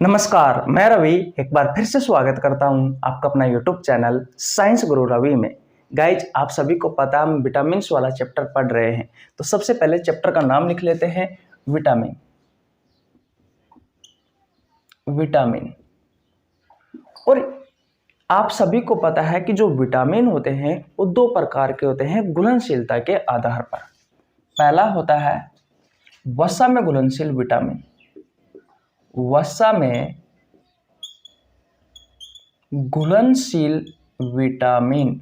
नमस्कार, मैं रवि एक बार फिर से स्वागत करता हूं आपका अपना यूट्यूब चैनल साइंस गुरु रवि में। गाइज, आप सभी को पता है हम विटामिन्स वाला चैप्टर पढ़ रहे हैं, तो सबसे पहले चैप्टर का नाम लिख लेते हैं विटामिन। विटामिन। और आप सभी को पता है कि जो विटामिन होते हैं वो दो प्रकार के होते हैं घुलनशीलता के आधार पर। पहला होता है वसा में घुलनशील विटामिन। वसा में घुलनशील विटामिन।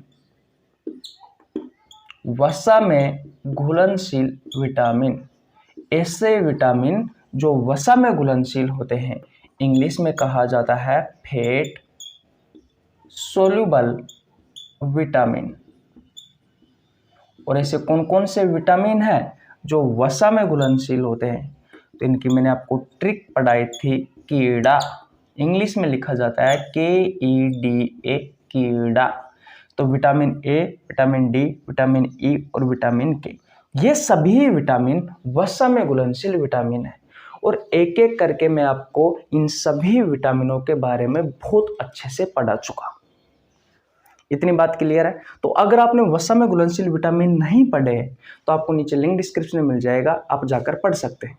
वसा में घुलनशील विटामिन। ऐसे विटामिन जो वसा में घुलनशील होते हैं इंग्लिश में कहा जाता है फैट सोल्यूबल विटामिन। और ऐसे कौन कौन से विटामिन हैं जो वसा में घुलनशील होते हैं, तो इनकी मैंने आपको ट्रिक पढ़ाई थी, कीड़ा। इंग्लिश में लिखा जाता है KEDA, कीड़ा। तो vitamin A, vitamin D, vitamin E और विटामिन के, ये सभी विटामिन वसा में घुलनशील विटामिन है। और एक एक करके मैं आपको इन सभी विटामिनों के बारे में बहुत अच्छे से पढ़ा चुका। इतनी बात क्लियर है। तो अगर आपने वसा में घुलनशील विटामिन नहीं पढ़े तो आपको नीचे लिंक डिस्क्रिप्शन में मिल जाएगा, आप जाकर पढ़ सकते हैं।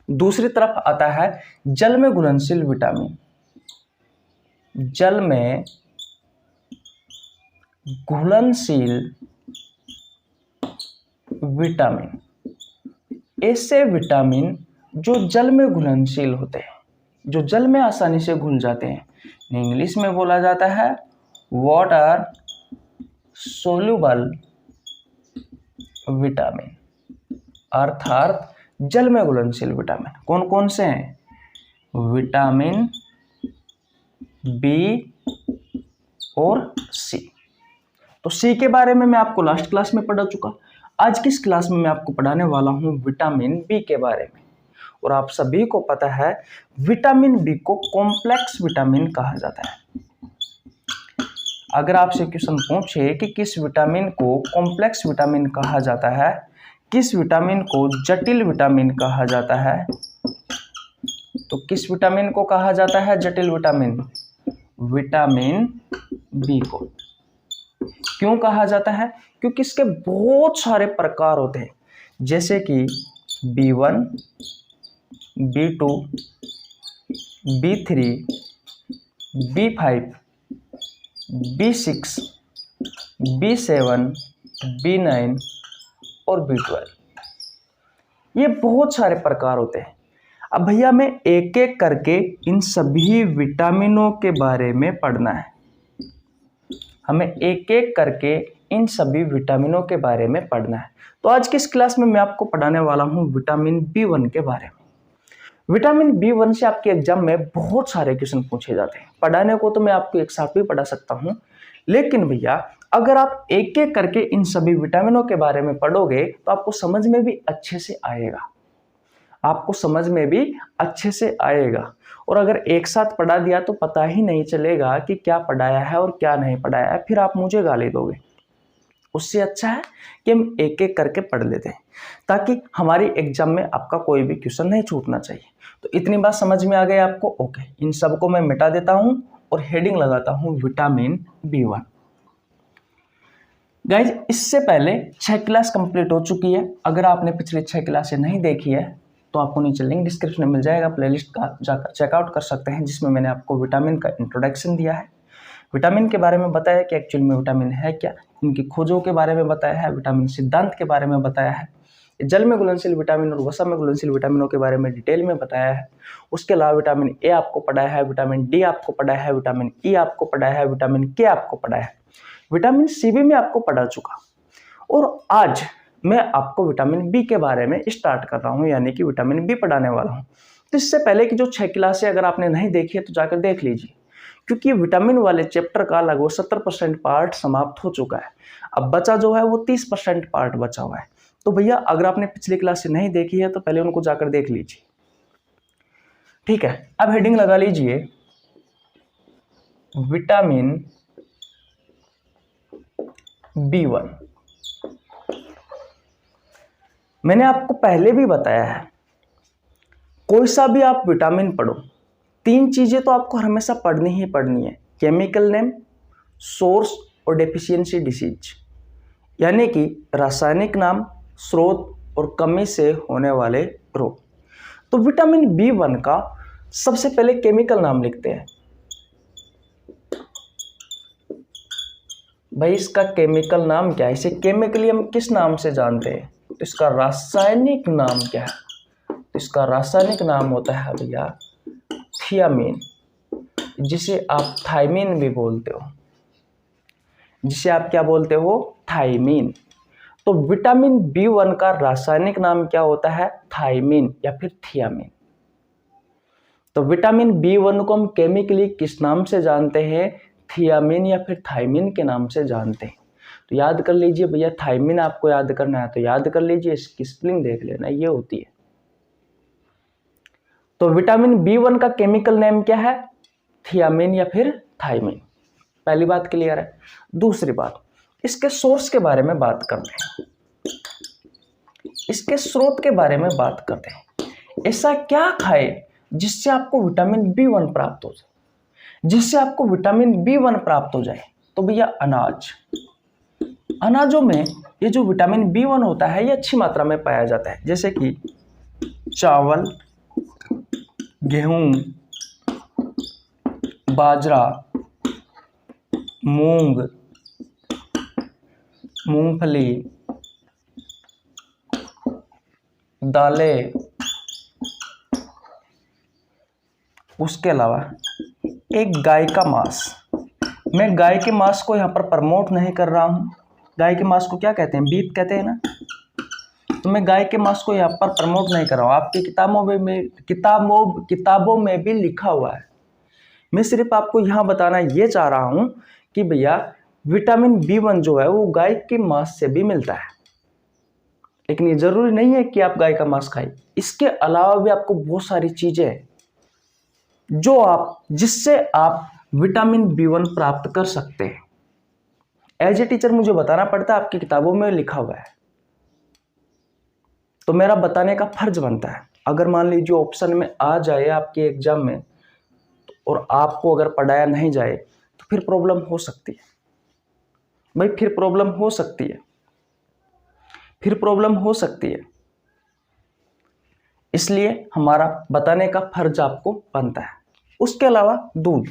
दूसरी तरफ आता है जल में घुलनशील विटामिन। जल में घुलनशील विटामिन। ऐसे विटामिन जो जल में घुलनशील होते हैं, जो जल में आसानी से घुल जाते हैं, इंग्लिश में बोला जाता है वाटर सोल्यूबल विटामिन, अर्थात जल में घुलनशील विटामिन। कौन कौन से हैं? विटामिन बी और सी। तो सी के बारे में मैं आपको लास्ट क्लास में पढ़ा चुका। आज की इस क्लास में मैं आपको पढ़ाने वाला हूं विटामिन बी के बारे में। और आप सभी को पता है विटामिन बी को कॉम्प्लेक्स विटामिन कहा जाता है। अगर आपसे क्वेश्चन पूछे कि किस विटामिन को कॉम्प्लेक्स विटामिन कहा जाता है, किस विटामिन को जटिल विटामिन कहा जाता है, तो किस विटामिन को कहा जाता है जटिल विटामिन? विटामिन बी को। क्यों कहा जाता है? क्योंकि इसके बहुत सारे प्रकार होते हैं, जैसे कि B1, B2, B3, B5, B6, B7, B9 और B12। ये बहुत सारे प्रकार होते हैं। अब भैया मैं एक एक करके इन सभी विटामिनों के बारे में पढ़ना है। हमें एक एक करके इन सभी विटामिनों के बारे में पढ़ना है। तो आज की इस क्लास में मैं आपको पढ़ाने वाला हूं विटामिन B1 के बारे में। विटामिन B1 से आपके एग्जाम में बहुत सारे क्वेश्चन पूछे जाते हैं। पढ़ाने को तो मैं आपको एक साथ भी पढ़ा सकता हूं, लेकिन भैया अगर आप एक एक करके इन सभी विटामिनों के बारे में पढ़ोगे तो आपको समझ में भी अच्छे से आएगा। आपको समझ में भी अच्छे से आएगा। और अगर एक साथ पढ़ा दिया तो पता ही नहीं चलेगा कि क्या पढ़ाया है और क्या नहीं पढ़ाया है, फिर आप मुझे गाली दोगे। उससे अच्छा है कि हम एक एक करके पढ़ लेते हैं, ताकि हमारी एग्जाम में आपका कोई भी क्वेश्चन नहीं छूटना चाहिए। तो इतनी बात समझ में आ गई आपको? ओके, इन सबको मैं मिटा देता हूं और हेडिंग लगाता हूं विटामिन B1। गाइज, इससे पहले 6 क्लास कंप्लीट हो चुकी है। अगर आपने पिछली 6 क्लासें नहीं देखी है तो आपको नीचे लिंक डिस्क्रिप्शन में मिल जाएगा, प्लेलिस्ट का जाकर चेकआउट कर सकते हैं, जिसमें मैंने आपको विटामिन का इंट्रोडक्शन दिया है, विटामिन के बारे में बताया कि एक्चुअल में विटामिन है क्या, इनकी खोजों के बारे में बताया है, विटामिन सिद्धांत के बारे में बताया है, जल में घुलनशील विटामिन और वसा में घुलनशील विटामिनों के बारे में डिटेल में बताया है। उसके अलावा विटामिन ए आपको पढ़ाया है, विटामिन डी आपको पढ़ाया है, विटामिन ई आपको पढ़ाया है, विटामिन के आपको पढ़ाया है, विटामिन सी भी मैं आपको पढ़ा चुका। और आज मैं आपको विटामिन बी के बारे में स्टार्ट कर रहा हूं, यानी कि विटामिन बी पढ़ाने वाला हूं। तो इससे पहले की जो 6 क्लासें अगर आपने नहीं देखी है तो जाकर देख लीजिए, क्योंकि विटामिन वाले चैप्टर का लगभग 70% पार्ट समाप्त हो चुका है। अब बचा जो है वो 30% पार्ट बचा हुआ है। तो भैया अगर आपने पिछली क्लासें नहीं देखी है तो पहले उनको जाकर देख लीजिए, ठीक है। अब हेडिंग लगा लीजिए विटामिन B1। मैंने आपको पहले भी बताया है, कोई सा भी आप विटामिन पढ़ो 3 चीज़ें तो आपको हमेशा पढ़नी ही पढ़नी है, केमिकल नेम, सोर्स और डेफिशिएंसी डिसीज, यानी कि रासायनिक नाम, स्रोत और कमी से होने वाले रोग। तो विटामिन B1 का सबसे पहले केमिकल नाम लिखते हैं। भाई इसका केमिकल नाम क्या है, इसे केमिकली हम किस नाम से जानते हैं, तो इसका रासायनिक नाम क्या है, तो इसका रासायनिक नाम होता है भैया थियामीन, जिसे आप थायमीन भी बोलते हो, जिसे आप क्या बोलते हो, थायमीन। तो विटामिन B1 का रासायनिक नाम क्या होता है, थायमीन या फिर थियामीन। तो विटामिन B1 को हम केमिकली किस नाम से जानते हैं, थियामीन या फिर थायमीन के नाम से जानते हैं। तो याद कर लीजिए भैया, थायमीन आपको याद करना है तो याद कर लीजिए, इसकी स्पेलिंग देख लेना, ये होती है। तो विटामिन B1 का केमिकल नेम क्या है, थियामीन या फिर थायमीन। पहली बात क्लियर है। दूसरी बात, इसके सोर्स के बारे में बात करते हैं, इसके स्रोत के बारे में बात करते हैं। ऐसा क्या खाए जिससे आपको विटामिन B1 प्राप्त हो जाए, जिससे आपको विटामिन B1 प्राप्त हो जाए, तो भैया अनाज। अनाजों में ये जो विटामिन B1 होता है ये अच्छी मात्रा में पाया जाता है, जैसे कि चावल, गेहूं, बाजरा, मूंग, मूंगफली, दालें। उसके अलावा एक गाय का मांस। मैं गाय के मांस को यहाँ पर प्रमोट नहीं कर रहा हूँ, गाय के मांस को क्या कहते हैं, बीफ कहते हैं ना, तो मैं गाय के मांस को यहाँ पर प्रमोट नहीं कर रहा हूँ, आपकी किताबों में भी लिखा हुआ है। मैं सिर्फ आपको यहाँ बताना ये चाह रहा हूँ कि भैया विटामिन B1 जो है वो गाय के मांस से भी मिलता है, लेकिन ये जरूरी नहीं है कि आप गाय का मांस खाएं। इसके अलावा भी आपको बहुत सारी चीजें हैं जिससे आप विटामिन B1 प्राप्त कर सकते हैं। एज ए टीचर मुझे बताना पड़ता है, आपकी किताबों में लिखा हुआ है, तो मेरा बताने का फर्ज बनता है। अगर मान लीजिए ऑप्शन में आ जाए आपके एग्जाम में और आपको अगर पढ़ाया नहीं जाए तो फिर प्रॉब्लम हो सकती है भाई, फिर प्रॉब्लम हो सकती है, फिर प्रॉब्लम हो सकती है। इसलिए हमारा बताने का फर्ज आपको बनता है। उसके अलावा दूध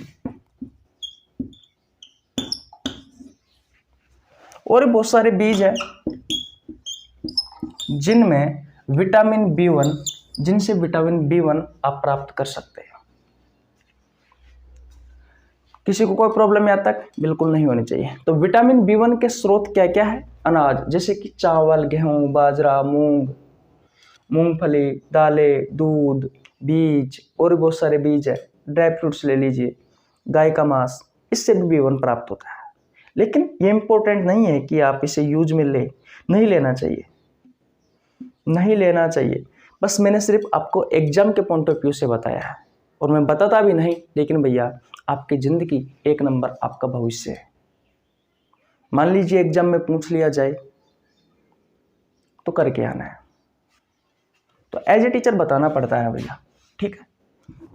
और बहुत सारे बीज हैं जिनसे विटामिन B1 आप प्राप्त कर सकते हैं। किसी को कोई प्रॉब्लम यहाँ तक बिल्कुल नहीं होनी चाहिए। तो विटामिन B1 के स्रोत क्या क्या है, अनाज जैसे कि चावल, गेहूं, बाजरा, मूंग, मूंगफली, दालें, दूध, बीज और बहुत सारे बीज है, ड्राई फ्रूट्स ले लीजिए, गाय का मांस, इससे भी B1 प्राप्त होता है। लेकिन ये इंपॉर्टेंट नहीं है कि आप इसे यूज में नहीं लेना चाहिए, नहीं लेना चाहिए। बस मैंने सिर्फ आपको एग्जाम के पॉइंट ऑफ व्यू से बताया है, और मैं बताता भी नहीं, लेकिन भैया आपकी ज़िंदगी एक नंबर, आपका भविष्य है। मान लीजिए एग्जाम में पूछ लिया जाए तो करके आना है, तो एज ए टीचर बताना पड़ता है भैया, ठीक है।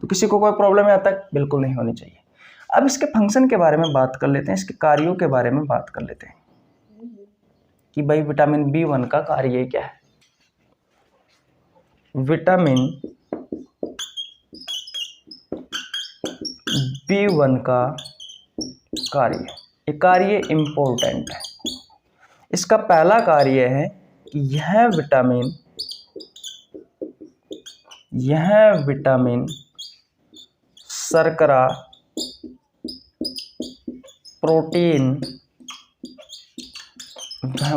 तो किसी को कोई प्रॉब्लम यहाँ तक बिल्कुल नहीं होनी चाहिए। अब इसके फंक्शन के बारे में बात कर लेते हैं, इसके कार्यों के बारे में बात कर लेते हैं कि भाई विटामिन B1 का कार्य क्या है। विटामिन B1 का कार्य इंपॉर्टेंट है। इसका पहला कार्य है कि यह विटामिन शर्करा, प्रोटीन,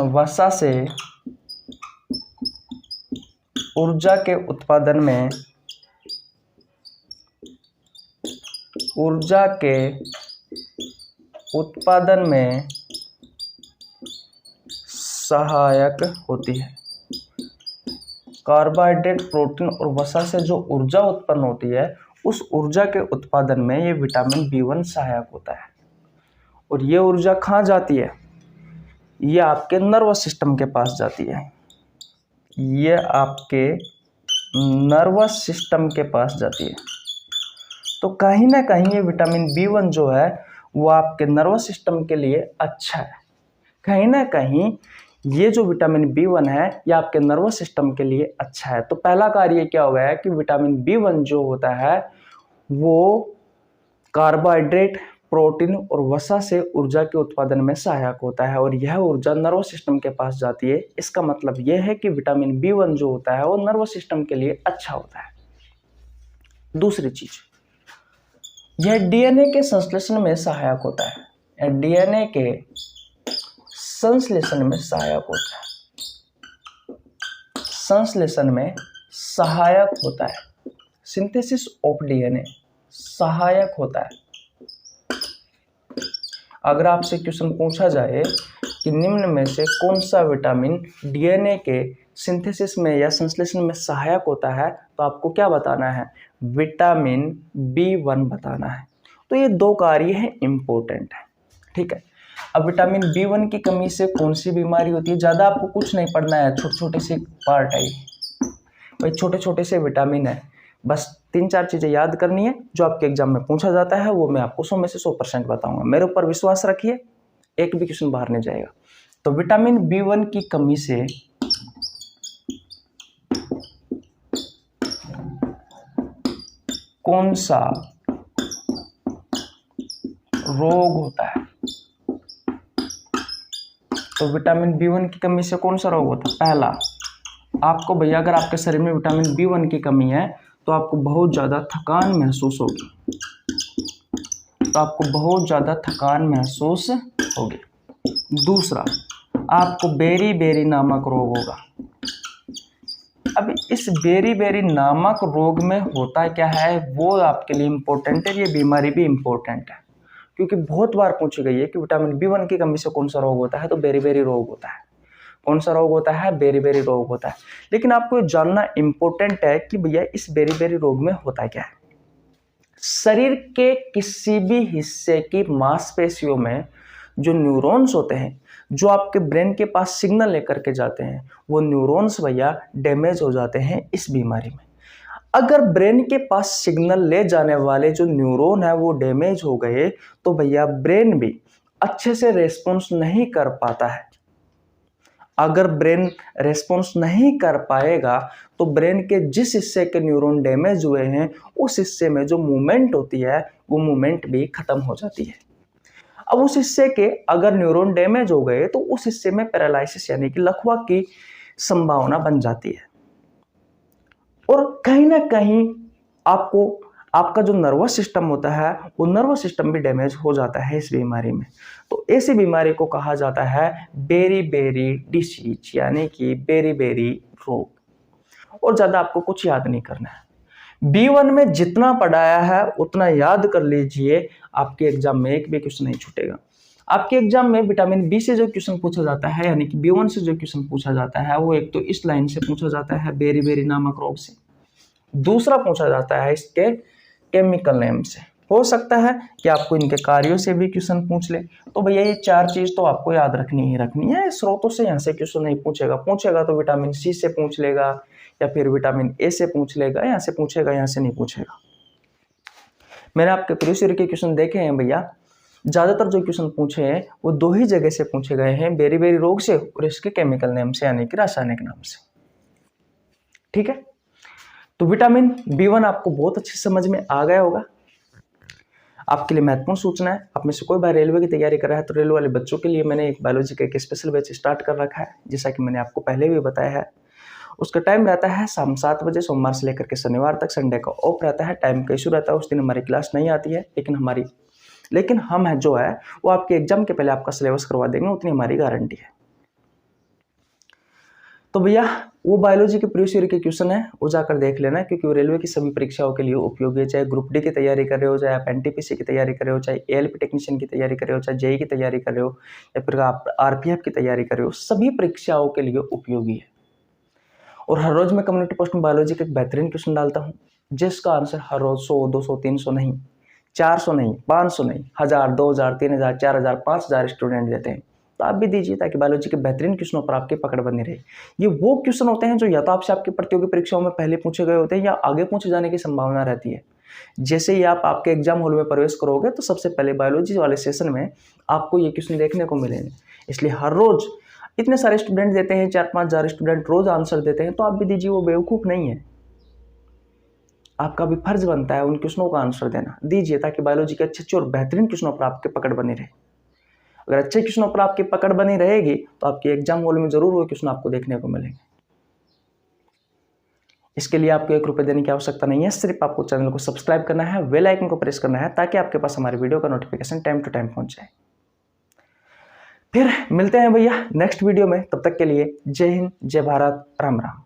वसा से ऊर्जा के उत्पादन में सहायक होती है। कार्बोहाइड्रेट, प्रोटीन और वसा से जो ऊर्जा उत्पन्न होती है, उस ऊर्जा के उत्पादन में ये विटामिन B1 सहायक होता है। और ये ऊर्जा कहाँ जाती है, ये आपके नर्वस सिस्टम के पास जाती है, ये आपके नर्वस सिस्टम के पास जाती है। तो कहीं ना कहीं ये विटामिन B1 जो है वो आपके नर्वस सिस्टम के लिए अच्छा है। कहीं ना कहीं ये जो विटामिन B1 है ये आपके नर्वस सिस्टम के लिए अच्छा है। तो पहला कार्य क्या हो गया है कि विटामिन B1 जो होता है वो कार्बोहाइड्रेट, प्रोटीन और वसा से ऊर्जा के उत्पादन में सहायक होता है और यह ऊर्जा नर्वस सिस्टम के पास जाती है। इसका मतलब यह है कि विटामिन B1 जो होता है वो नर्वस सिस्टम के लिए अच्छा होता है। दूसरी चीज, यह डीएनए के संश्लेषण में सहायक होता है। यह डीएनए के संश्लेषण में सहायक होता है। संश्लेषण में सहायक होता है। सिंथेसिस ऑफ डीएनए सहायक होता है। अगर आपसे क्वेश्चन पूछा जाए कि निम्न में से कौन सा विटामिन डीएनए के सिंथेसिस में या संश्लेषण में सहायक होता है, तो आपको क्या बताना है? विटामिन B1 बताना है। तो ये दो कार्य हैं, इंपॉर्टेंट है। ठीक है। अब विटामिन B1 की कमी से कौन सी बीमारी होती है? ज़्यादा आपको कुछ नहीं पढ़ना है, छोटे छोटे से पार्ट है भाई, छोटे छोटे से विटामिन है। बस 3-4 चीज़ें याद करनी है जो आपके एग्जाम में पूछा जाता है, वो मैं आपको 100 में से 100% बताऊंगा। मेरे ऊपर विश्वास रखिए, एक भी क्वेश्चन बाहर नहीं जाएगा। तो विटामिन B1 की कमी से कौन सा रोग होता है? तो विटामिन B1 की कमी से कौन सा रोग होता है? पहला, आपको भैया अगर आपके शरीर में विटामिन B1 की कमी है तो आपको बहुत ज़्यादा थकान महसूस होगी। दूसरा, आपको बेरी नामक रोग होगा। अब इस बेरी नामक रोग में होता क्या है वो आपके लिए इम्पोर्टेंट है। ये बीमारी भी इम्पोर्टेंट है क्योंकि बहुत बार पूछी गई है कि विटामिन B1 की कमी से कौन सा रोग होता है, तो बेरी रोग होता है। कौन सा रोग होता है? बेरी रोग होता है। लेकिन आपको ये जानना इंपॉर्टेंट है कि भैया इस बेरी रोग में होता क्या है। शरीर के किसी भी हिस्से की मांसपेशियों में जो न्यूरॉन्स होते हैं, जो आपके ब्रेन के पास सिग्नल लेकर के जाते हैं, वो न्यूरॉन्स भैया डैमेज हो जाते हैं इस बीमारी में। अगर ब्रेन के पास सिग्नल ले जाने वाले जो न्यूरॉन है वो डैमेज हो गए तो भैया ब्रेन भी अच्छे से रेस्पॉन्स नहीं कर पाता है। अगर ब्रेन रेस्पॉन्स नहीं कर पाएगा तो ब्रेन के जिस हिस्से के न्यूरॉन डैमेज हुए हैं उस हिस्से में जो मूवमेंट होती है वो मूवमेंट भी खत्म हो जाती है। अब उस हिस्से के अगर न्यूरॉन डैमेज हो गए तो उस हिस्से में पैरालिसिस यानी कि लकवा की संभावना बन जाती है। और कहीं ना कहीं आपका जो नर्वस सिस्टम होता है वो नर्वस सिस्टम भी डैमेज हो जाता है इस बीमारी में। तो ऐसी बीमारी को कहा जाता है बेरी डिसीज यानी कि बेरी रोग। और ज़्यादा आपको कुछ याद नहीं करना है। B1 में जितना पढ़ाया है उतना याद कर लीजिए, आपके एग्जाम में एक भी क्वेश्चन नहीं छूटेगा। आपके एग्जाम में विटामिन B से जो क्वेश्चन पूछा जाता है यानी कि B1 से जो क्वेश्चन पूछा जाता है वो एक तो इस लाइन से पूछा जाता है बेरी नामक रोग से, दूसरा पूछा जाता है इसके केमिकल नेम से। हो सकता है कि आपको इनके कार्यों से भी क्वेश्चन पूछ ले। तो भैया ये 4 चीज तो आपको याद रखनी है। स्रोतों से यहाँ से क्वेश्चन नहीं पूछेगा तो विटामिन C से पूछ लेगा या फिर विटामिन A से पूछ लेगा, यहाँ से पूछेगा, यहाँ से नहीं पूछेगा। मैंने आपके प्रीवियस ईयर के क्वेश्चन देखे हैं भैया, ज्यादातर जो क्वेश्चन पूछे हैं वो 2 ही जगह से पूछे गए हैं, बेरी रोग से और इसके केमिकल नेम से यानी कि रासायनिक नाम से। ठीक है, तो विटामिन B1 आपको बहुत अच्छी समझ में आ गया होगा। आपके लिए महत्वपूर्ण सूचना है, आप में से कोई भाई रेलवे की तैयारी कर रहा है तो रेलवे वाले बच्चों के लिए मैंने एक बायोलॉजी का एक स्पेशल बैच स्टार्ट कर रखा है, जैसा कि मैंने आपको पहले भी बताया है। उसका टाइम रहता है शाम 7 बजे सोमवार से लेकर के शनिवार तक। संडे का ऑफ रहता है, टाइम का इशू रहता है, उस दिन हमारी क्लास नहीं आती है। लेकिन हम जो है वो आपके एग्जाम के पहले आपका सिलेबस करवा देंगे, उतनी हमारी गारंटी है। तो भैया वो बायोलॉजी के प्रीवियस ईयर के क्वेश्चन है वो जाकर देख लेना, क्योंकि वो रेलवे की सभी परीक्षाओं के लिए उपयोगी है। चाहे ग्रुप डी की तैयारी कर रहे हो, चाहे आप NTPC की तैयारी कर रहे हो, चाहे ALP टेक्नीशियन की तैयारी कर रहे हो, चाहे JEE की तैयारी कर रहे हो या फिर आप RPF की तैयारी कर रहे हो, सभी परीक्षाओं के लिए उपयोगी है। और हर रोज मैं कम्युनिटी पोस्ट में बायोलॉजी का एक बेहतरीन क्वेश्चन डालता हूँ जिसका आंसर हर रोज 100, 200, 300 नहीं, 400 नहीं, 500 नहीं, 1000, 2000, 3000, 4000, 5000 स्टूडेंट देते हैं। तो आप भी दीजिए ताकि बायोलॉजी के बेहतरीन क्वेश्चनों पर आपकी पकड़ बनी रहे। ये वो क्वेश्चन होते हैं जो या तो आपसे आपकी प्रतियोगी परीक्षाओं में पहले पूछे गए होते हैं या आगे पूछे जाने की संभावना रहती है। जैसे ही आप आपके एग्जाम हॉल में प्रवेश करोगे तो सबसे पहले बायोलॉजी वाले सेशन में आपको ये क्वेश्चन देखने को मिलेंगे। इसलिए हर रोज इतने सारे स्टूडेंट देते हैं, 4-5 हज़ार स्टूडेंट रोज आंसर देते हैं, तो आप भी दीजिए, वो बेवकूफ़ नहीं है। आपका भी फर्ज बनता है उन क्वेश्चनों का आंसर देना, दीजिए, ताकि बायोलॉजी के अच्छे और बेहतरीन क्वेश्चनों पर आपके पकड़ बनी रहे। अगर अच्छे क्वेश्चनों पर आपकी पकड़ बनी रहेगी तो आपके एग्जाम हॉल में जरूर वो क्वेश्चन आपको देखने को मिलेंगे। इसके लिए आपको 1 रुपये देने की आवश्यकता नहीं है, सिर्फ आपको चैनल को सब्सक्राइब करना है, बेल आइकन को प्रेस करना है, ताकि आपके पास हमारी वीडियो का नोटिफिकेशन टाइम टू टाइम पहुंच जाए। फिर मिलते हैं भैया नेक्स्ट वीडियो में, तब तक के लिए जय हिंद, जय भारत, राम राम।